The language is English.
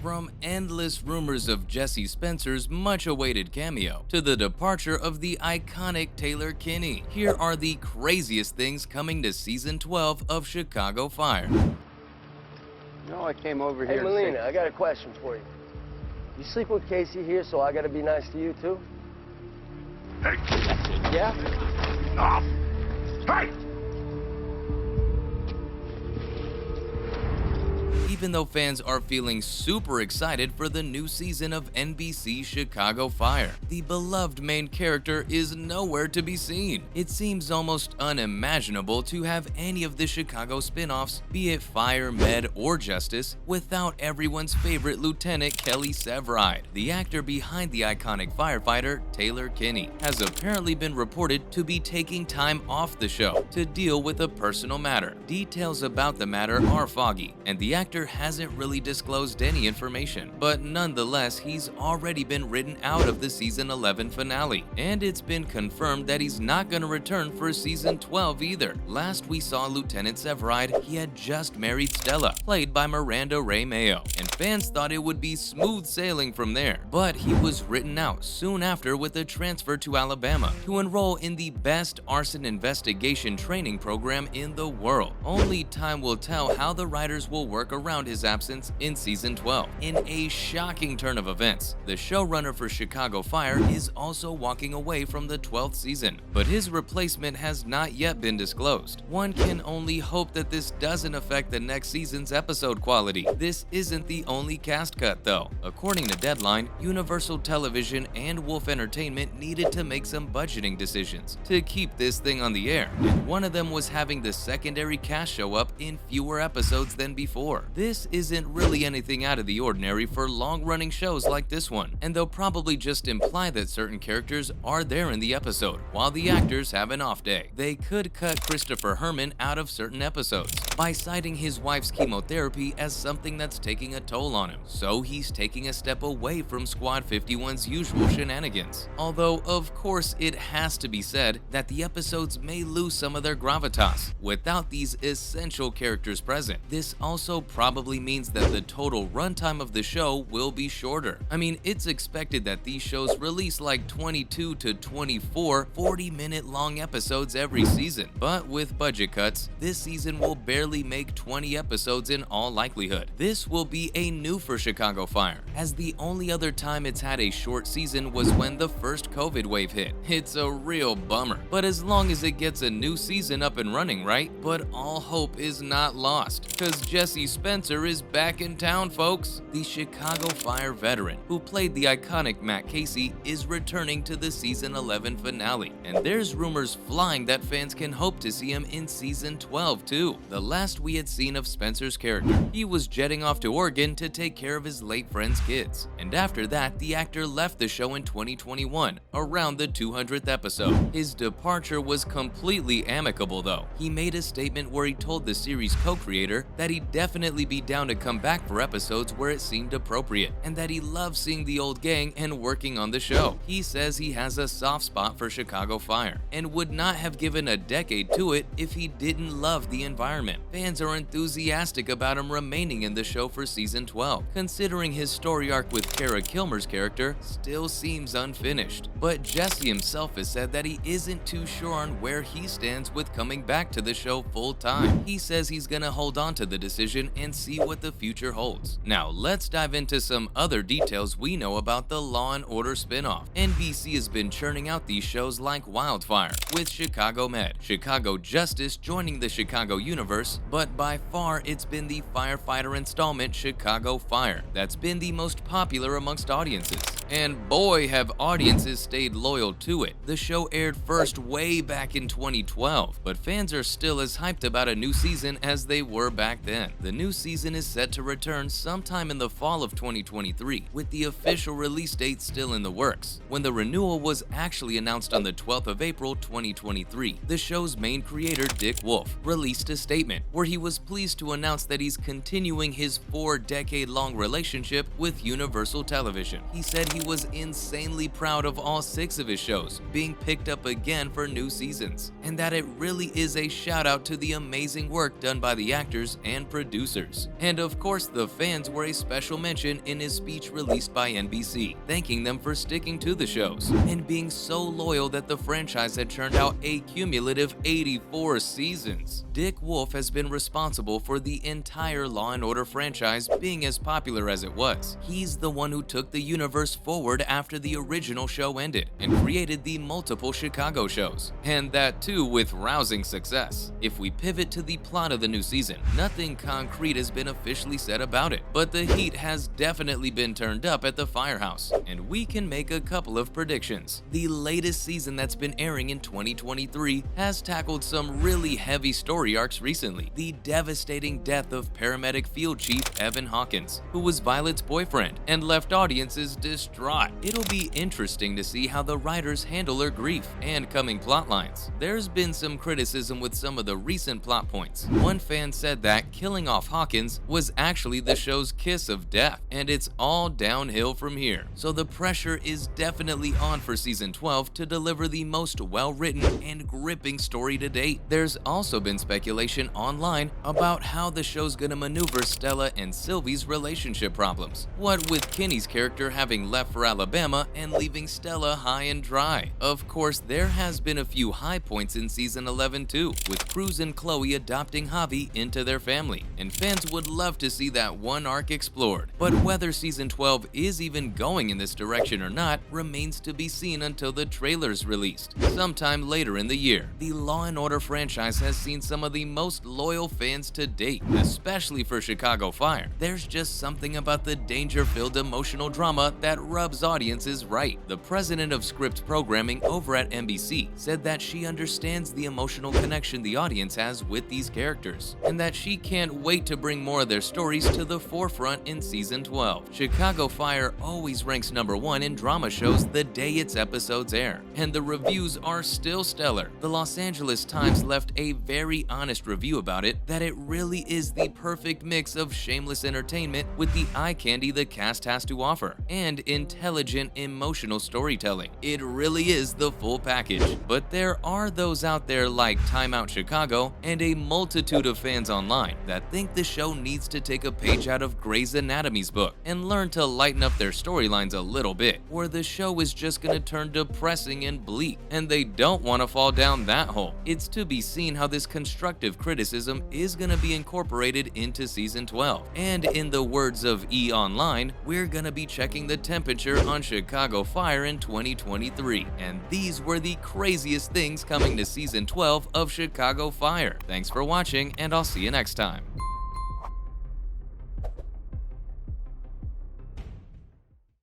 From endless rumors of Jesse Spencer's much-awaited cameo to the departure of the iconic Taylor Kinney, here are the craziest things coming to Season 12 of Chicago Fire. No, I came over Hey, here to Melina, say... I got a question for you. You sleep with Casey here, so I gotta be nice to you, too? Hey! Yeah? Off! Hey! Even though fans are feeling super excited for the new season of NBC's Chicago Fire, the beloved main character is nowhere to be seen. It seems almost unimaginable to have any of the Chicago spin-offs, be it Fire, Med, or Justice, without everyone's favorite Lieutenant Kelly Severide. The actor behind the iconic firefighter, Taylor Kinney, has apparently been reported to be taking time off the show to deal with a personal matter. Details about the matter are foggy, and the actor hasn't really disclosed any information, but nonetheless, he's already been written out of the season 11 finale, and it's been confirmed that he's not going to return for season 12 either. Last we saw Lieutenant Severide, he had just married Stella, played by Miranda Ray Mayo, and fans thought it would be smooth sailing from there, but he was written out soon after with a transfer to Alabama to enroll in the best arson investigation training program in the world. Only time will tell how the writers will work around his absence in season 12. In a shocking turn of events, the showrunner for Chicago Fire is also walking away from the 12th season, but his replacement has not yet been disclosed. One can only hope that this doesn't affect the next season's episode quality. This isn't the only cast cut though. According to Deadline, Universal Television and Wolf Entertainment needed to make some budgeting decisions to keep this thing on the air, and one of them was having the secondary cast show up in fewer episodes than before. This isn't really anything out of the ordinary for long-running shows like this one, and they'll probably just imply that certain characters are there in the episode, while the actors have an off day. They could cut Christopher Herman out of certain episodes by citing his wife's chemotherapy as something that's taking a toll on him, so he's taking a step away from Squad 51's usual shenanigans. Although, of course, it has to be said that the episodes may lose some of their gravitas without these essential characters present. This also probably means that the total runtime of the show will be shorter. I mean, it's expected that these shows release like 22 to 24 40-minute long episodes every season, but with budget cuts, this season will barely make 20 episodes in all likelihood. This will be a new for Chicago Fire, as the only other time it's had a short season was when the first COVID wave hit. It's a real bummer, but as long as it gets a new season up and running, right? But all hope is not lost, cause Jesse Spencer is back in town, folks. The Chicago Fire veteran who played the iconic Matt Casey is returning to the season 11 finale, and there's rumors flying that fans can hope to see him in season 12 too. The last we had seen of Spencer's character, he was jetting off to Oregon to take care of his late friend's kids, and after that, the actor left the show in 2021, around the 200th episode. His departure was completely amicable though. He made a statement where he told the series co-creator that he'd definitely be down to come back for episodes where it seemed appropriate, and that he loved seeing the old gang and working on the show. He says he has a soft spot for Chicago Fire, and would not have given a decade to it if he didn't love the environment. Fans are enthusiastic about him remaining in the show for season 12, considering his story arc with Kara Kilmer's character still seems unfinished. But Jesse himself has said that he isn't too sure on where he stands with coming back to the show full time. He says he's gonna hold on to the decision and see what the future holds. Now, let's dive into some other details we know about the Law & Order spin-off. NBC has been churning out these shows like wildfire, with Chicago Med, Chicago Justice joining the Chicago universe, but by far it's been the firefighter installment Chicago Fire that's been the most popular amongst audiences. And boy, have audiences stayed loyal to it. The show aired first way back in 2012, but fans are still as hyped about a new season as they were back then. The new season is set to return sometime in the fall of 2023, with the official release date still in the works. When the renewal was actually announced on the 12th of April 2023, the show's main creator, Dick Wolf, released a statement where he was pleased to announce that he's continuing his 4-decade-long relationship with Universal Television. He said he was insanely proud of all 6 of his shows being picked up again for new seasons, and that it really is a shout out to the amazing work done by the actors and producers. And of course, the fans were a special mention in his speech released by NBC, thanking them for sticking to the shows and being so loyal that the franchise had churned out a cumulative 84 seasons. Dick Wolf has been responsible for the entire Law & Order franchise being as popular as it was. He's the one who took the universe forward after the original show ended and created the multiple Chicago shows, and that too with rousing success. If we pivot to the plot of the new season, nothing concrete has been officially said about it, but the heat has definitely been turned up at the firehouse, and we can make a couple of predictions. The latest season that's been airing in 2023 has tackled some really heavy story arcs recently. The devastating death of paramedic field chief Evan Hawkins, who was Violet's boyfriend and left audiences distraught. It'll be interesting to see how the writers handle her grief and coming plot lines. There's been some criticism with some of the recent plot points. One fan said that killing off Hawkins was actually the show's kiss of death, and it's all downhill from here. So the pressure is definitely on for season 12 to deliver the most well-written and gripping story to date. There's also been speculation online about how the show's gonna maneuver Stella and Sylvie's relationship problems. What with Kenny's character having left for Alabama and leaving Stella high and dry. Of course, there has been a few high points in season 11 too, with Cruz and Chloe adopting Javi into their family, and fans would love to see that one arc explored. But whether season 12 is even going in this direction or not remains to be seen until the trailer's released sometime later in the year. The Law & Order franchise has seen some of the most loyal fans to date, especially for Chicago Fire. There's just something about the danger-filled emotional drama that rubs audiences right. The president of script programming over at NBC said that she understands the emotional connection the audience has with these characters, and that she can't wait to bring more of their stories to the forefront in season 12. Chicago Fire always ranks #1 in drama shows the day its episodes air, and the reviews are still stellar. The Los Angeles Times left a very honest review about it, that it really is the perfect mix of shameless entertainment with the eye candy the cast has to offer, and intelligent, emotional storytelling. It really is the full package. But there are those out there like Time Out Chicago and a multitude of fans online that think the show needs to take a page out of Grey's Anatomy's book and learn to lighten up their storylines a little bit, or the show is just gonna turn depressing and bleak, and they don't want to fall down that hole. It's to be seen how this constructive criticism is gonna be incorporated into season 12. And in the words of E! Online, we're gonna be checking the temperature on Chicago Fire in 2023. And these were the craziest things coming to season 12 of Chicago Fire. Thanks for watching, and I'll see you next time.